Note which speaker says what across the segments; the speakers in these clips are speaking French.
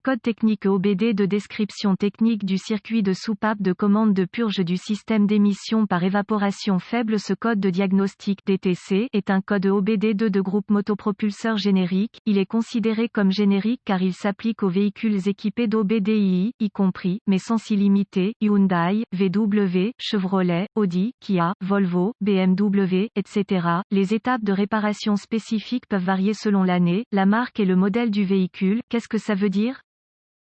Speaker 1: Code technique EOBD de description technique du circuit de soupape de commande de purge du système d'émission par évaporation faible. Ce code de diagnostic DTC est un code EOBD2 de groupe motopropulseur générique. Il est considéré comme générique car il s'applique aux véhicules équipés d'EOBDI, y compris, mais sans illimité, Hyundai, VW, Chevrolet, Audi, Kia, Volvo, BMW, etc. Les étapes de réparation spécifiques peuvent varier selon l'année, la marque et le modèle du véhicule. Qu'est-ce que ça veut dire ?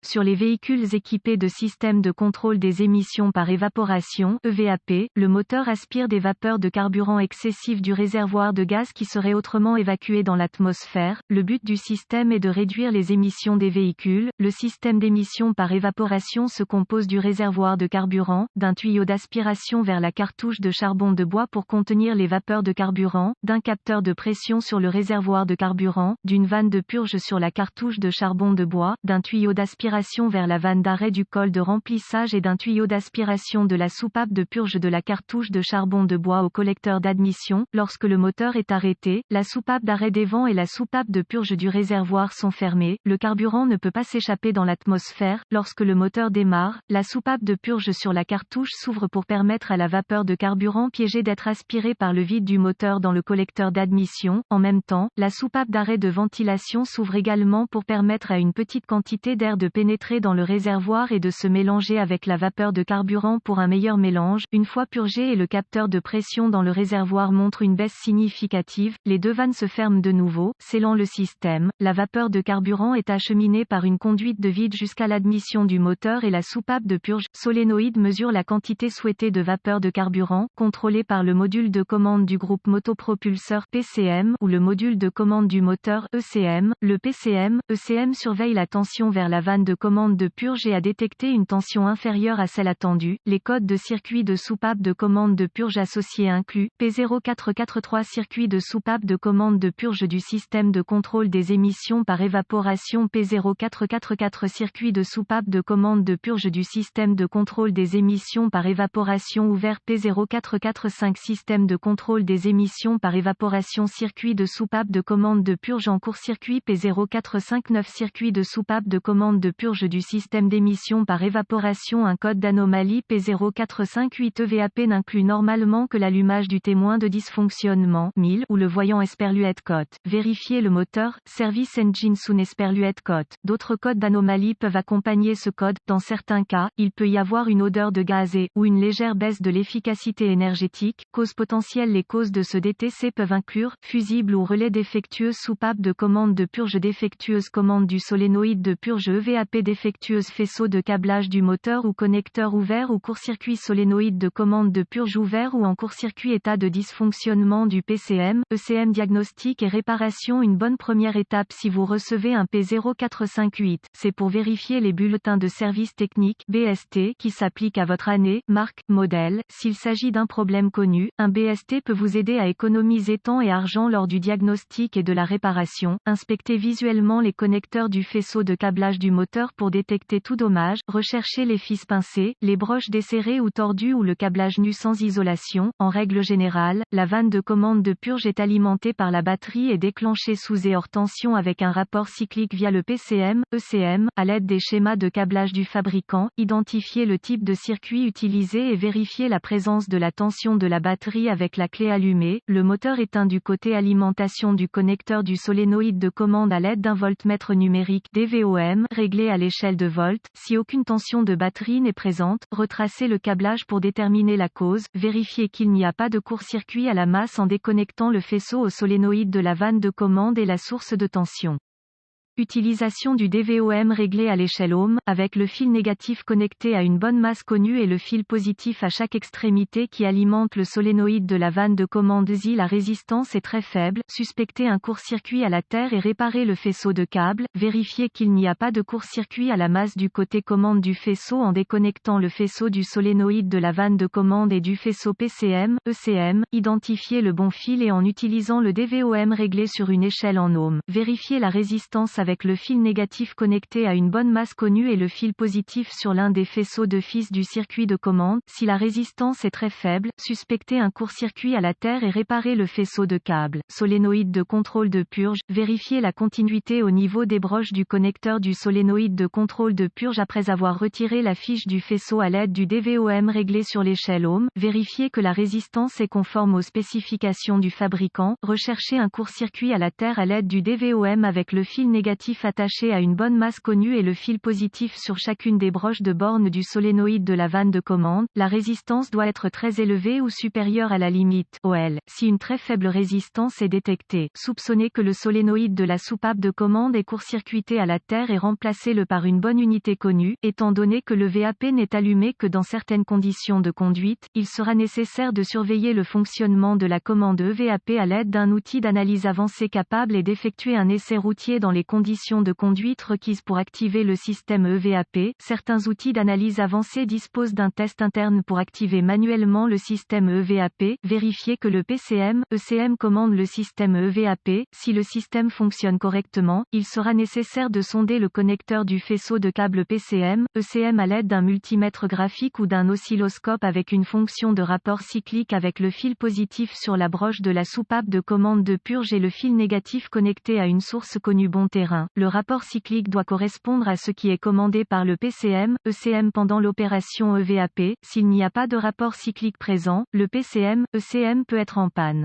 Speaker 1: Sur les véhicules équipés de systèmes de contrôle des émissions par évaporation, EVAP, le moteur aspire des vapeurs de carburant excessives du réservoir de gaz qui seraient autrement évacuées dans l'atmosphère. Le but du système est de réduire les émissions des véhicules. Le système d'émission par évaporation se compose du réservoir de carburant, d'un tuyau d'aspiration vers la cartouche de charbon de bois pour contenir les vapeurs de carburant, d'un capteur de pression sur le réservoir de carburant, d'une vanne de purge sur la cartouche de charbon de bois, d'un tuyau d'aspiration vers la vanne d'arrêt du col de remplissage et d'un tuyau d'aspiration de la soupape de purge de la cartouche de charbon de bois au collecteur d'admission. Lorsque le moteur est arrêté, la soupape d'arrêt des vents et la soupape de purge du réservoir sont fermées. Le carburant ne peut pas s'échapper dans l'atmosphère. Lorsque le moteur démarre, la soupape de purge sur la cartouche s'ouvre pour permettre à la vapeur de carburant piégée d'être aspirée par le vide du moteur dans le collecteur d'admission. En même temps, la soupape d'arrêt de ventilation s'ouvre également pour permettre à une petite quantité d'air de pénétrer dans le réservoir et de se mélanger avec la vapeur de carburant pour un meilleur mélange. Une fois purgé et le capteur de pression dans le réservoir montre une baisse significative, les deux vannes se ferment de nouveau, scellant le système. La vapeur de carburant est acheminée par une conduite de vide jusqu'à l'admission du moteur et la soupape de purge solénoïde mesure la quantité souhaitée de vapeur de carburant, contrôlée par le module de commande du groupe motopropulseur PCM ou le module de commande du moteur ECM. Le ECM surveille la tension vers la vanne de commande de purge et a détecté une tension inférieure à celle attendue. Les codes de circuit de soupape de commande de purge associés incluent P0443 circuit de soupape de commande de purge du système de contrôle des émissions par évaporation, P0444 circuit de soupape de commande de purge du système de contrôle des émissions par évaporation ouvert, P0445 système de contrôle des émissions par évaporation, circuit de soupape de commande de purge en court-circuit, P0459 circuit de soupape de commande de purge du système d'émission par évaporation. Un code d'anomalie P0458 EVAP n'inclut normalement que l'allumage du témoin de dysfonctionnement 1000 ou le voyant Esperluette Code. Vérifier le moteur, Service Engine Soon Esperluette Code. D'autres codes d'anomalie peuvent accompagner ce code. Dans certains cas, il peut y avoir une odeur de gaz ou une légère baisse de l'efficacité énergétique. Causes potentielles. Les causes de ce DTC peuvent inclure fusible ou relais défectueux, soupape de commande de purge défectueuse, commande du solénoïde de purge EVAP défectueuse, faisceau de câblage du moteur ou connecteur ouvert ou court-circuit, solénoïde de commande de purge ouvert ou en court-circuit, état de dysfonctionnement du PCM, ECM. Diagnostic et réparation. Une bonne première étape si vous recevez un P0458, c'est pour vérifier les bulletins de service technique BST qui s'appliquent à votre année, marque, modèle. S'il s'agit d'un problème connu, un BST peut vous aider à économiser temps et argent lors du diagnostic et de la réparation. Inspectez visuellement les connecteurs du faisceau de câblage du moteur pour détecter tout dommage. Recherchez les fils pincés, les broches desserrées ou tordues ou le câblage nu sans isolation. En règle générale, la vanne de commande de purge est alimentée par la batterie et déclenchée sous et hors tension avec un rapport cyclique via le PCM, ECM, à l'aide des schémas de câblage du fabricant. Identifiez le type de circuit utilisé et vérifiez la présence de la tension de la batterie avec la clé allumée. Le moteur éteint du côté alimentation du connecteur du solénoïde de commande à l'aide d'un voltmètre numérique DVOM réglé à l'échelle de volts. Si aucune tension de batterie n'est présente, retracez le câblage pour déterminer la cause. Vérifiez qu'il n'y a pas de court-circuit à la masse en déconnectant le faisceau au solénoïde de la vanne de commande et la source de tension. Utilisation du DVOM réglé à l'échelle ohm, avec le fil négatif connecté à une bonne masse connue et le fil positif à chaque extrémité qui alimente le solénoïde de la vanne de commande. Si la résistance est très faible, suspectez un court-circuit à la terre et réparez le faisceau de câble. Vérifiez qu'il n'y a pas de court-circuit à la masse du côté commande du faisceau en déconnectant le faisceau du solénoïde de la vanne de commande et du faisceau PCM, ECM. Identifiez le bon fil et en utilisant le DVOM réglé sur une échelle en ohm. Vérifiez la résistance avec avec le fil négatif connecté à une bonne masse connue et le fil positif sur l'un des faisceaux de fils du circuit de commande. Si la résistance est très faible, suspectez un court-circuit à la terre et réparez le faisceau de câble. Solénoïde de contrôle de purge. Vérifiez la continuité au niveau des broches du connecteur du solénoïde de contrôle de purge après avoir retiré la fiche du faisceau à l'aide du DVOM réglé sur l'échelle ohm. Vérifiez que la résistance est conforme aux spécifications du fabricant. Recherchez un court-circuit à la terre à l'aide du DVOM avec le fil négatif attaché à une bonne masse connue et le fil positif sur chacune des broches de borne du solénoïde de la vanne de commande. La résistance doit être très élevée ou supérieure à la limite OL. Si une très faible résistance est détectée, soupçonnez que le solénoïde de la soupape de commande est court-circuité à la terre et remplacez-le par une bonne unité connue. Étant donné que le VAP n'est allumé que dans certaines conditions de conduite, il sera nécessaire de surveiller le fonctionnement de la commande EVAP à l'aide d'un outil d'analyse avancé capable et d'effectuer un essai routier dans les conditions de conduite requises pour activer le système EVAP. Certains outils d'analyse avancés disposent d'un test interne pour activer manuellement le système EVAP. Vérifiez que le PCM, ECM commande le système EVAP. Si le système fonctionne correctement, il sera nécessaire de sonder le connecteur du faisceau de câble PCM, ECM à l'aide d'un multimètre graphique ou d'un oscilloscope avec une fonction de rapport cyclique avec le fil positif sur la broche de la soupape de commande de purge et le fil négatif connecté à une source connue bon terrain. Le rapport cyclique doit correspondre à ce qui est commandé par le PCM, ECM pendant l'opération EVAP. S'il n'y a pas de rapport cyclique présent, le PCM, ECM peut être en panne.